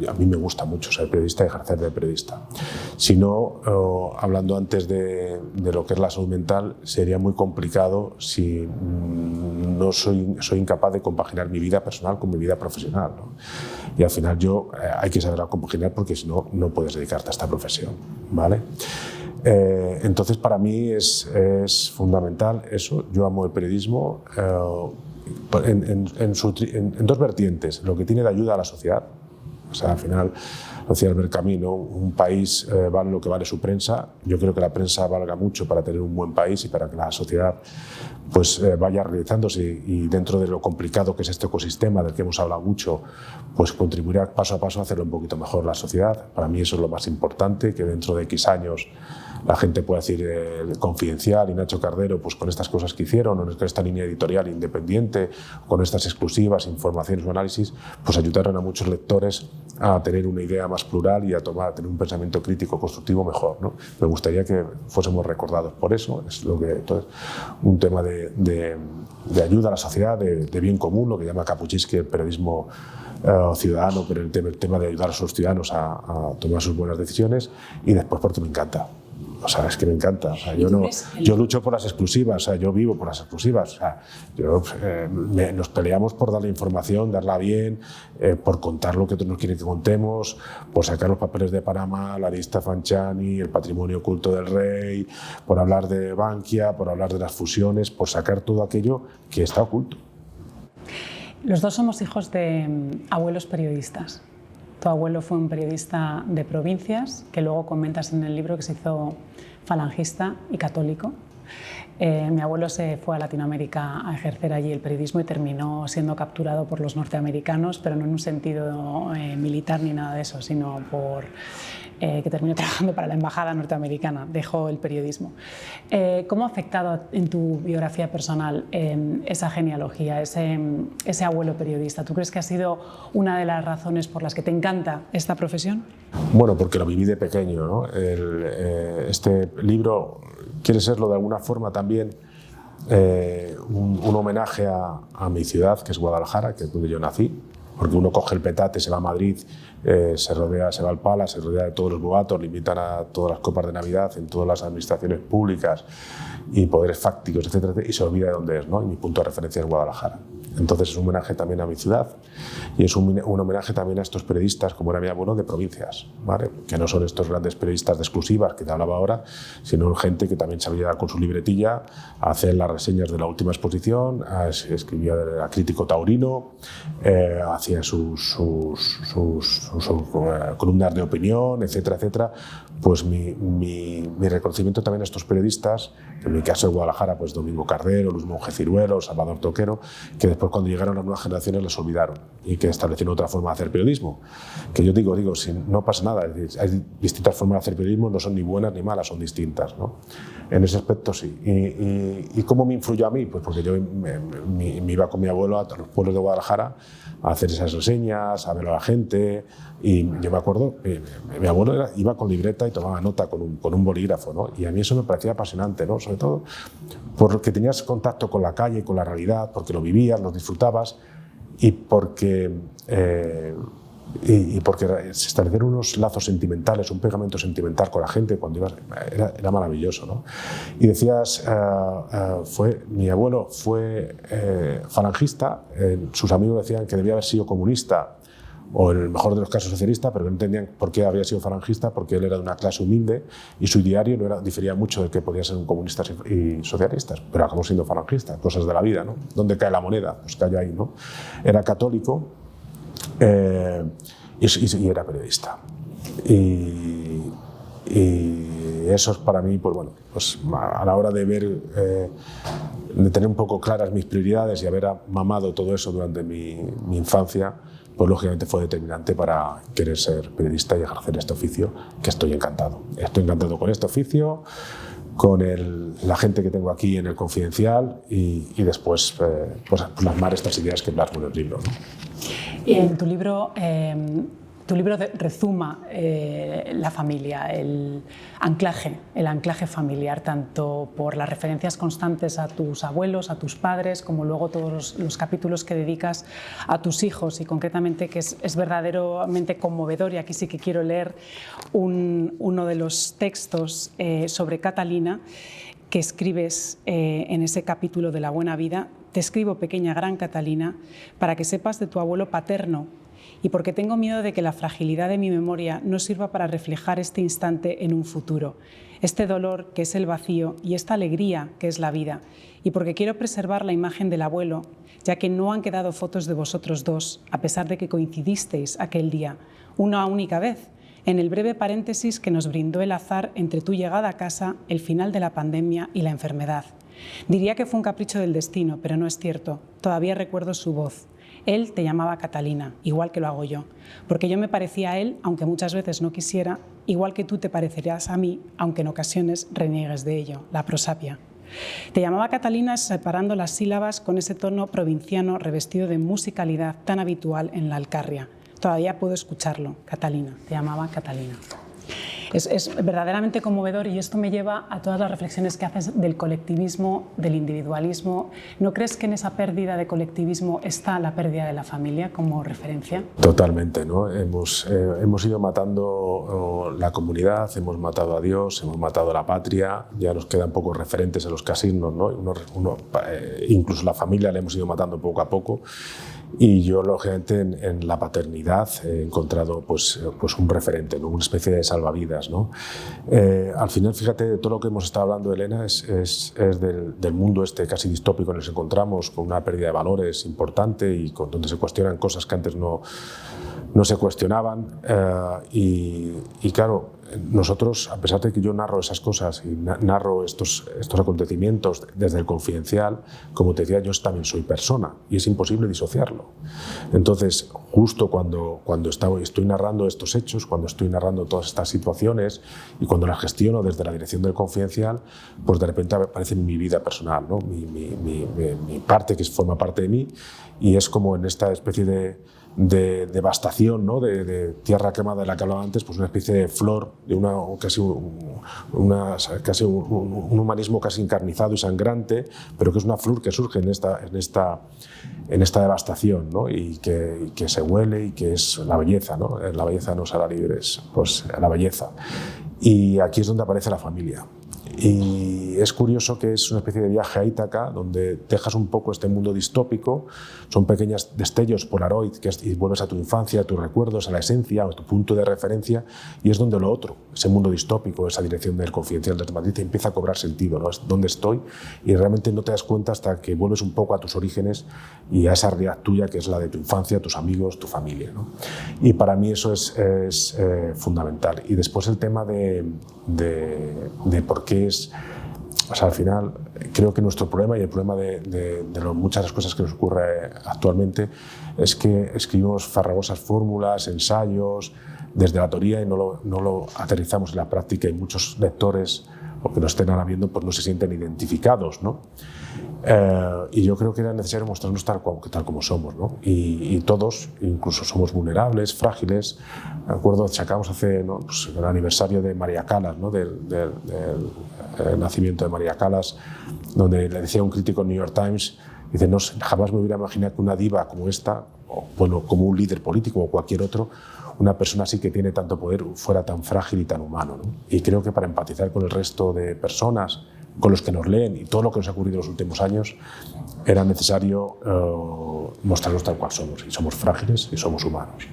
a mí me gusta mucho ser periodista y ejercer de periodista. Si no, hablando antes de lo que es la salud mental, sería muy complicado si no soy incapaz de compaginar mi vida personal con mi vida profesional, ¿no? Y al final hay que saberla compaginar porque si no, no puedes dedicarte a esta profesión, ¿vale? Entonces, para mí es fundamental eso. Yo amo el periodismo en dos vertientes. Lo que tiene de ayuda a la sociedad, O sea, al final, lo decía Albert Camus, ¿no? Un país vale lo que vale su prensa. Yo creo que la prensa valga mucho para tener un buen país y para que la sociedad pues, vaya realizándose, y dentro de lo complicado que es este ecosistema del que hemos hablado mucho, pues contribuirá paso a paso a hacerlo un poquito mejor la sociedad. Para mí eso es lo más importante, que dentro de X años la gente pueda decir Confidencial y Nacho Cardero, pues con estas cosas que hicieron, o con esta línea editorial independiente, con estas exclusivas, informaciones o análisis, pues ayudaron a muchos lectores a tener una idea más plural y a tener un pensamiento crítico constructivo mejor, ¿no? Me gustaría que fuésemos recordados por eso. Es lo que, entonces, un tema de ayuda a la sociedad, de bien común, lo que llama Kapuscinski el periodismo ciudadano, pero el tema de ayudar a los ciudadanos a tomar sus buenas decisiones, y después porque me encanta. O sea, es que me encanta. O sea, yo lucho por las exclusivas, o sea, yo vivo por las exclusivas. O sea, nos peleamos por dar la información, darla bien, por contar lo que otros nos quieren que contemos, por sacar los papeles de Panamá, la lista Fanchani, el patrimonio oculto del rey, por hablar de Bankia, por hablar de las fusiones, por sacar todo aquello que está oculto. Los dos somos hijos de abuelos periodistas. Tu abuelo fue un periodista de provincias, que luego comentas en el libro que se hizo falangista y católico. Mi abuelo se fue a Latinoamérica a ejercer allí el periodismo y terminó siendo capturado por los norteamericanos, pero no en un sentido militar ni nada de eso, sino por que terminó trabajando para la embajada norteamericana, dejó el periodismo. ¿Cómo ha afectado en tu biografía personal esa genealogía, ese abuelo periodista? ¿Tú crees que ha sido una de las razones por las que te encanta esta profesión? Bueno, porque lo viví de pequeño, ¿no? Este libro quiere serlo de alguna forma también un homenaje a mi ciudad, que es Guadalajara, que es donde yo nací. Porque uno coge el petate, se va a Madrid, se va al Pala, se rodea de todos los boatos, le invitan a todas las copas de Navidad en todas las administraciones públicas y poderes fácticos, etcétera, y se olvida de dónde es, ¿no? Y mi punto de referencia es Guadalajara. Entonces es un homenaje también a mi ciudad, y es un homenaje también a estos periodistas, como era mi abuelo, de provincias, ¿vale? Que no son estos grandes periodistas de exclusivas que te hablaba ahora, sino gente que también sabía con su libretilla hacer las reseñas de la última exposición, escribía a Crítico Taurino, hacía sus columnas de opinión, etcétera, etcétera. Pues mi reconocimiento también a estos periodistas, en mi caso en Guadalajara, pues Domingo Cardero, Luis Monge Ciruelo, Salvador Toquero, que después cuando llegaron las nuevas generaciones les olvidaron y que establecieron otra forma de hacer periodismo. Que yo digo, no pasa nada, hay distintas formas de hacer periodismo, no son ni buenas ni malas, son distintas, ¿no? En ese aspecto sí. ¿Y cómo me influyó a mí? Pues porque yo me iba con mi abuelo a los pueblos de Guadalajara a hacer esas reseñas, a ver a la gente, y yo me acuerdo, mi abuelo iba con libreta y tomaba nota con un bolígrafo, ¿no? Y a mí eso me parecía apasionante, ¿no? Sobre todo porque tenías contacto con la calle, con la realidad, porque lo vivías, lo disfrutabas, y porque se establecieron unos lazos sentimentales, un pegamento sentimental con la gente cuando ibas, era maravilloso, ¿no? Y decías, mi abuelo fue falangista, sus amigos decían que debía haber sido comunista, o en el mejor de los casos socialista, pero no entendían por qué había sido falangista, porque él era de una clase humilde y su diario difería mucho del que podía ser un comunista y socialistas, pero acabó siendo falangista, cosas de la vida, ¿no? ¿Dónde cae la moneda? Pues cayó ahí, ¿no? Era católico y era periodista. Y eso es para mí, pues bueno, pues a la hora de ver, de tener un poco claras mis prioridades y haber mamado todo eso durante mi infancia, pues lógicamente fue determinante para querer ser periodista y ejercer este oficio, que estoy encantado. Estoy encantado con este oficio, con la gente que tengo aquí en el Confidencial y después pues plasmar estas ideas que plasmo en el libro, ¿no? Y en tu libro rezuma la familia, el anclaje familiar, tanto por las referencias constantes a tus abuelos, a tus padres, como luego todos los capítulos que dedicas a tus hijos, y concretamente que es verdaderamente conmovedor, y aquí sí que quiero leer uno de los textos sobre Catalina que escribes en ese capítulo de La buena vida. Te escribo, pequeña gran Catalina, para que sepas de tu abuelo paterno y porque tengo miedo de que la fragilidad de mi memoria no sirva para reflejar este instante en un futuro, este dolor que es el vacío y esta alegría que es la vida, y porque quiero preservar la imagen del abuelo, ya que no han quedado fotos de vosotros dos, a pesar de que coincidisteis aquel día, una única vez, en el breve paréntesis que nos brindó el azar entre tu llegada a casa, el final de la pandemia y la enfermedad. Diría que fue un capricho del destino, pero no es cierto. Todavía recuerdo su voz. Él te llamaba Catalina, igual que lo hago yo, porque yo me parecía a él, aunque muchas veces no quisiera, igual que tú te parecerías a mí, aunque en ocasiones reniegues de ello, la prosapia. Te llamaba Catalina separando las sílabas con ese tono provinciano revestido de musicalidad tan habitual en la Alcarria. Todavía puedo escucharlo, Catalina, te llamaba Catalina. Es verdaderamente conmovedor y esto me lleva a todas las reflexiones que haces del colectivismo, del individualismo. ¿No crees que en esa pérdida de colectivismo está la pérdida de la familia como referencia? Totalmente, ¿no? Hemos ido matando la comunidad, hemos matado a Dios, hemos matado a la patria, ya nos quedan pocos referentes en los casinos, ¿no? Incluso la familia la hemos ido matando poco a poco. Y yo, lógicamente, en la paternidad he encontrado pues un referente, ¿no? Una especie de salvavidas, ¿no? Al final, fíjate, de todo lo que hemos estado hablando, Elena, es del mundo este casi distópico en el que nos encontramos, con una pérdida de valores importante y donde se cuestionan cosas que antes no se cuestionaban. Y claro, nosotros, a pesar de que yo narro esas cosas y narro estos acontecimientos desde el confidencial, como te decía, yo también soy persona y es imposible disociarlo. Entonces, justo cuando estoy narrando estos hechos, cuando estoy narrando todas estas situaciones y cuando las gestiono desde la dirección del confidencial, pues de repente aparece mi vida personal, ¿no? Mi parte que forma parte de mí, y es como en esta especie de devastación, ¿no? de tierra quemada de la que hablaba antes, pues una especie de flor, de casi un humanismo casi encarnizado y sangrante, pero que es una flor que surge en esta devastación, ¿no? y que se huele y que es la belleza, ¿no? La belleza nos hará libres, pues la belleza. Y aquí es donde aparece la familia. Y es curioso que es una especie de viaje a Ítaca, donde dejas un poco este mundo distópico, son pequeños destellos Polaroid, y vuelves a tu infancia, a tus recuerdos, a la esencia, a tu punto de referencia, y es donde lo otro, ese mundo distópico, esa dirección del confidencial desde Madrid, te empieza a cobrar sentido, ¿no? Es donde estoy, y realmente no te das cuenta hasta que vuelves un poco a tus orígenes y a esa realidad tuya, que es la de tu infancia, tus amigos, tu familia, ¿no? Y para mí eso es fundamental. Y después el tema de por qué o sea, al final creo que nuestro problema y el problema de muchas de las cosas que nos ocurre actualmente es que escribimos farragosas fórmulas, ensayos desde la teoría y no lo aterrizamos en la práctica, y muchos lectores o que nos estén ahora viendo pues no se sienten identificados, ¿no? Y yo creo que era necesario mostrarnos tal como somos, ¿no? Y todos, incluso somos vulnerables, frágiles. Me acuerdo, sacamos hace pues el aniversario de María Callas, ¿no? del nacimiento de María Callas, donde le decía un crítico en New York Times, dice, jamás me hubiera imaginado que una diva como esta, o, bueno, como un líder político o cualquier otro, una persona así que tiene tanto poder fuera tan frágil y tan humano, ¿no? Y creo que para empatizar con el resto de personas, con los que nos leen y todo lo que nos ha ocurrido en los últimos años, era necesario mostrarnos tal cual somos, y somos frágiles y somos humanos.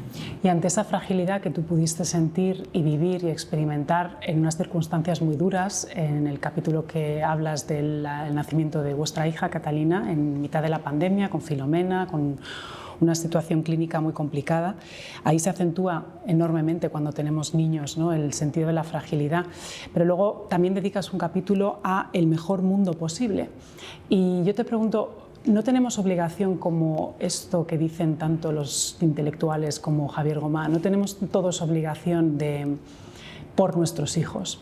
Y ante esa fragilidad que tú pudiste sentir y vivir y experimentar en unas circunstancias muy duras, en el capítulo que hablas del nacimiento de vuestra hija Catalina, en mitad de la pandemia, con Filomena, con una situación clínica muy complicada, ahí se acentúa enormemente cuando tenemos niños, ¿no? El sentido de la fragilidad, pero luego también dedicas un capítulo a el mejor mundo posible. Y yo te pregunto, ¿no tenemos obligación, como esto que dicen tanto los intelectuales como Javier Gomá, no tenemos todos obligación por nuestros hijos,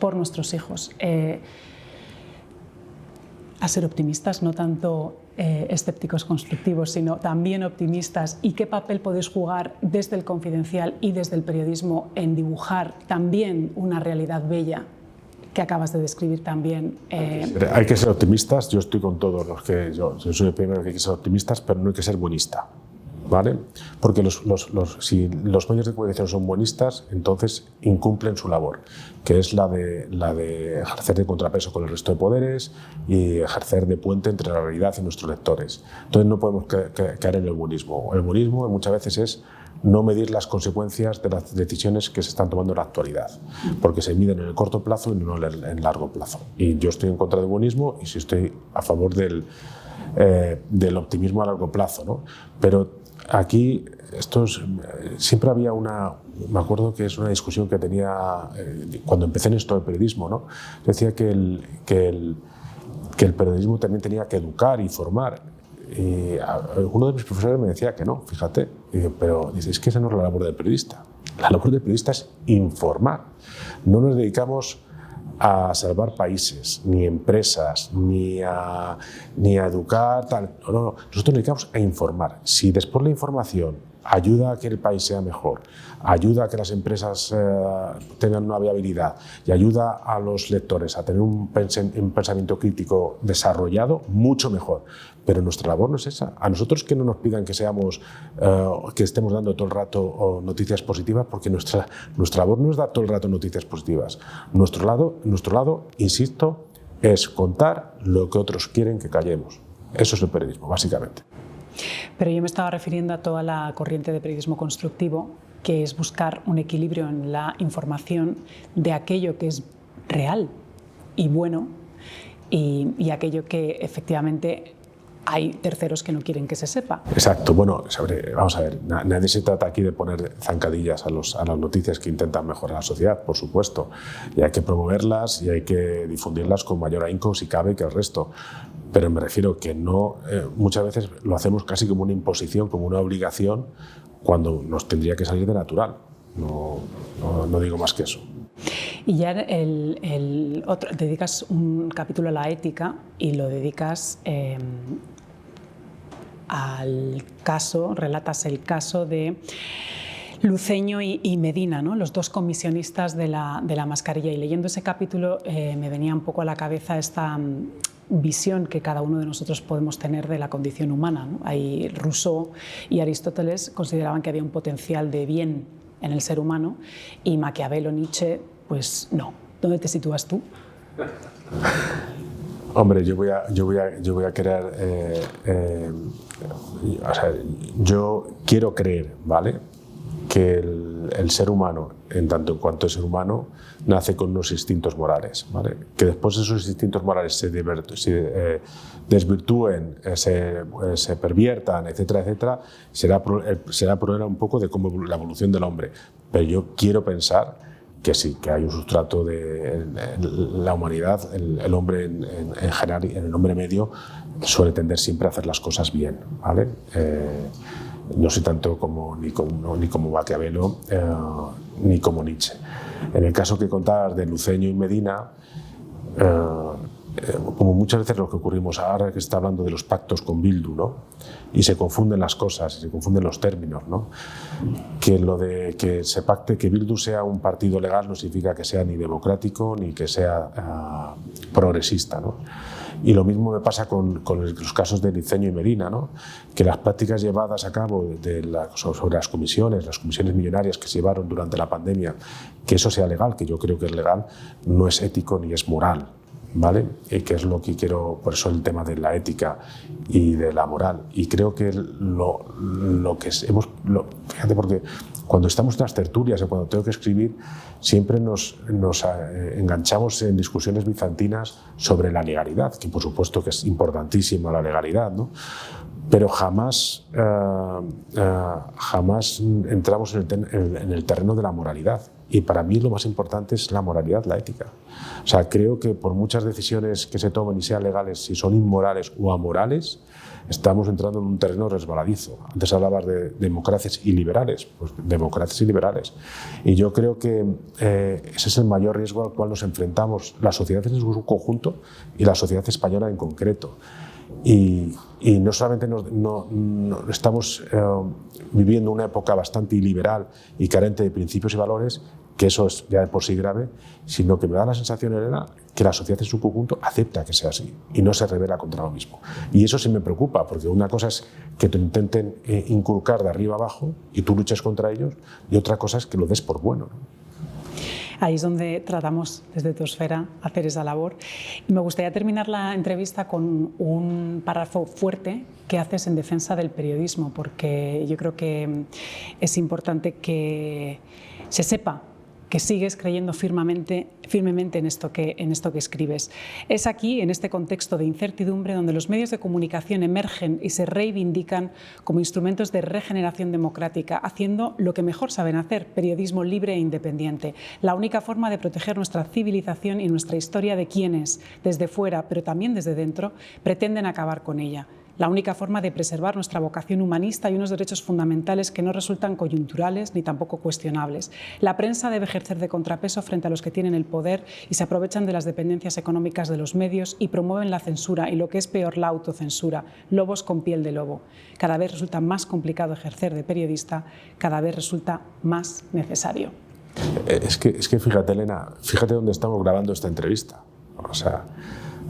a ser optimistas, no tanto escépticos constructivos, sino también optimistas? ¿Y qué papel podéis jugar desde el confidencial y desde el periodismo en dibujar también una realidad bella que acabas de describir también? Hay que ser optimistas, yo estoy con todos los que... Yo soy el primero que hay que ser optimistas, pero no hay que ser buenista. ¿vale? Porque si los medios de comunicación son buenistas, entonces incumplen su labor, que es la de ejercer de contrapeso con el resto de poderes y ejercer de puente entre la realidad y nuestros lectores. Entonces no podemos caer en el buenismo. El buenismo muchas veces es no medir las consecuencias de las decisiones que se están tomando en la actualidad, porque se miden en el corto plazo y no en el largo plazo. Y yo estoy en contra del buenismo y sí estoy a favor del optimismo a largo plazo, ¿no? Pero aquí siempre había me acuerdo que es una discusión que tenía cuando empecé en esto del periodismo, ¿no? Decía que el periodismo también tenía que educar y formar. Y uno de mis profesores me decía que no, fíjate, pero dice, es que esa no es la labor del periodista. La labor del periodista es informar. No nos dedicamos a salvar países, ni empresas, ni a educar, tal. No. Nosotros nos dedicamos a informar. Si después la información ayuda a que el país sea mejor, ayuda a que las empresas tengan una viabilidad y ayuda a los lectores a tener un pensamiento crítico desarrollado, mucho mejor. Pero nuestra labor no es esa. A nosotros que no nos pidan que que estemos dando todo el rato noticias positivas, porque nuestra labor no es dar todo el rato noticias positivas. Nuestro lado, insisto, es contar lo que otros quieren que callemos. Eso es el periodismo, básicamente. Pero yo me estaba refiriendo a toda la corriente de periodismo constructivo, que es buscar un equilibrio en la información de aquello que es real y bueno y aquello que efectivamente hay terceros que no quieren que se sepa. Exacto. Bueno, vamos a ver, nadie se trata aquí de poner zancadillas a las noticias que intentan mejorar la sociedad, por supuesto, y hay que promoverlas y hay que difundirlas con mayor ahínco si cabe que el resto. Pero me refiero que no, muchas veces lo hacemos casi como una imposición, como una obligación, cuando nos tendría que salir de natural. No digo más que eso. Y ya dedicas un capítulo a la ética y lo dedicas al caso, relatas el caso de Luceño y Medina, ¿no? Los dos comisionistas de la mascarilla. Y leyendo ese capítulo me venía un poco a la cabeza esta visión que cada uno de nosotros podemos tener de la condición humana, ¿no? Ahí Rousseau y Aristóteles consideraban que había un potencial de bien en el ser humano y Maquiavelo, Nietzsche, pues no. ¿Dónde te sitúas tú? Hombre, yo voy a querer, o sea, yo quiero creer, ¿vale?, que el ser humano, en tanto en cuanto es ser humano, nace con unos instintos morales, ¿vale? Que después esos instintos morales se desvirtúen, se perviertan, etcétera, etcétera, será problema un poco de cómo la evolución del hombre. Pero yo quiero pensar que sí, que hay un sustrato de la humanidad, el hombre en general, en el hombre medio, suele tender siempre a hacer las cosas bien, ¿vale? No soy tanto ni como Maquiavelo ni como Nietzsche. En el caso que contabas de Luceño y Medina, como muchas veces lo que ocurrimos ahora que se está hablando de los pactos con Bildu, ¿no? Y se confunden las cosas, se confunden los términos, ¿no? Que lo de que se pacte, que Bildu sea un partido legal no significa que sea ni democrático ni que sea progresista, ¿no? Y lo mismo me pasa con los casos de Luceño y Medina, ¿no? Que las prácticas llevadas a cabo sobre las comisiones millonarias que se llevaron durante la pandemia, que eso sea legal, que yo creo que es legal, no es ético ni es moral, ¿vale? Que es lo que quiero, por eso el tema de la ética y de la moral. Y creo que fíjate, porque cuando estamos en las tertulias o cuando tengo que escribir, siempre nos enganchamos en discusiones bizantinas sobre la legalidad, que por supuesto que es importantísima la legalidad, ¿no? Pero jamás entramos en el terreno de la moralidad. Y para mí lo más importante es la moralidad, la ética. O sea, creo que por muchas decisiones que se tomen y sean legales, si son inmorales o amorales, estamos entrando en un terreno resbaladizo. Antes hablabas de democracias y liberales, pues democracias y liberales. Y yo creo que ese es el mayor riesgo al cual nos enfrentamos la sociedad en su conjunto y la sociedad española en concreto. Y no solamente estamos viviendo una época bastante iliberal y carente de principios y valores, que eso es ya de por sí grave, sino que me da la sensación, Elena, que la sociedad en su conjunto acepta que sea así y no se rebela contra lo mismo. Y eso sí me preocupa, porque una cosa es que te intenten inculcar de arriba abajo y tú luches contra ellos, y otra cosa es que lo des por bueno, ¿no? Ahí es donde tratamos desde tu esfera hacer esa labor. Y me gustaría terminar la entrevista con un párrafo fuerte que haces en defensa del periodismo, porque yo creo que es importante que se sepa que sigues creyendo firmemente en esto que escribes. Es aquí, en este contexto de incertidumbre, donde los medios de comunicación emergen y se reivindican como instrumentos de regeneración democrática, haciendo lo que mejor saben hacer, periodismo libre e independiente. La única forma de proteger nuestra civilización y nuestra historia de quienes, desde fuera, pero también desde dentro, pretenden acabar con ella. La única forma de preservar nuestra vocación humanista y unos derechos fundamentales que no resultan coyunturales ni tampoco cuestionables. La prensa debe ejercer de contrapeso frente a los que tienen el poder y se aprovechan de las dependencias económicas de los medios y promueven la censura y, lo que es peor, la autocensura, lobos con piel de lobo. Cada vez resulta más complicado ejercer de periodista, cada vez resulta más necesario. Es que fíjate, Elena, fíjate dónde estamos grabando esta entrevista. O sea,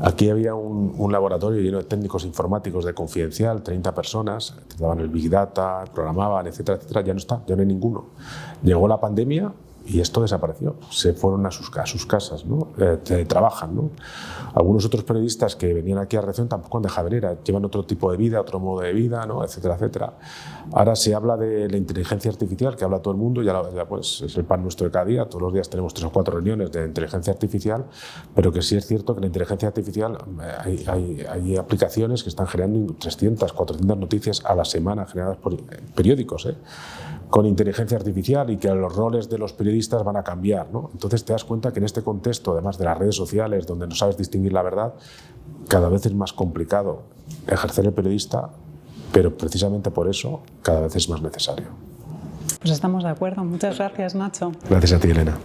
aquí había un laboratorio lleno de técnicos informáticos de Confidencial, 30 personas, trataban el Big Data, programaban, etcétera, etcétera. Ya no está, ya no hay ninguno. Llegó la pandemia y esto desapareció. Se fueron a sus casas, ¿no? Trabajan, ¿no? Algunos otros periodistas que venían aquí a la redacción tampoco han dejado de venir, llevan otro tipo de vida, otro modo de vida, ¿no? Etcétera, etcétera. Ahora se habla de la inteligencia artificial, que habla todo el mundo, ya pues, es el pan nuestro de cada día. Todos los días tenemos 3 o 4 reuniones de inteligencia artificial, pero que sí es cierto que la inteligencia artificial, hay aplicaciones que están generando 300, 400 noticias a la semana generadas por periódicos, con inteligencia artificial, y que los roles de los periodistas van a cambiar, ¿no? Entonces te das cuenta que en este contexto, además de las redes sociales, donde no sabes distinguir la verdad, cada vez es más complicado ejercer el periodista, pero precisamente por eso cada vez es más necesario. Pues estamos de acuerdo. Muchas gracias, Nacho. Gracias a ti, Elena.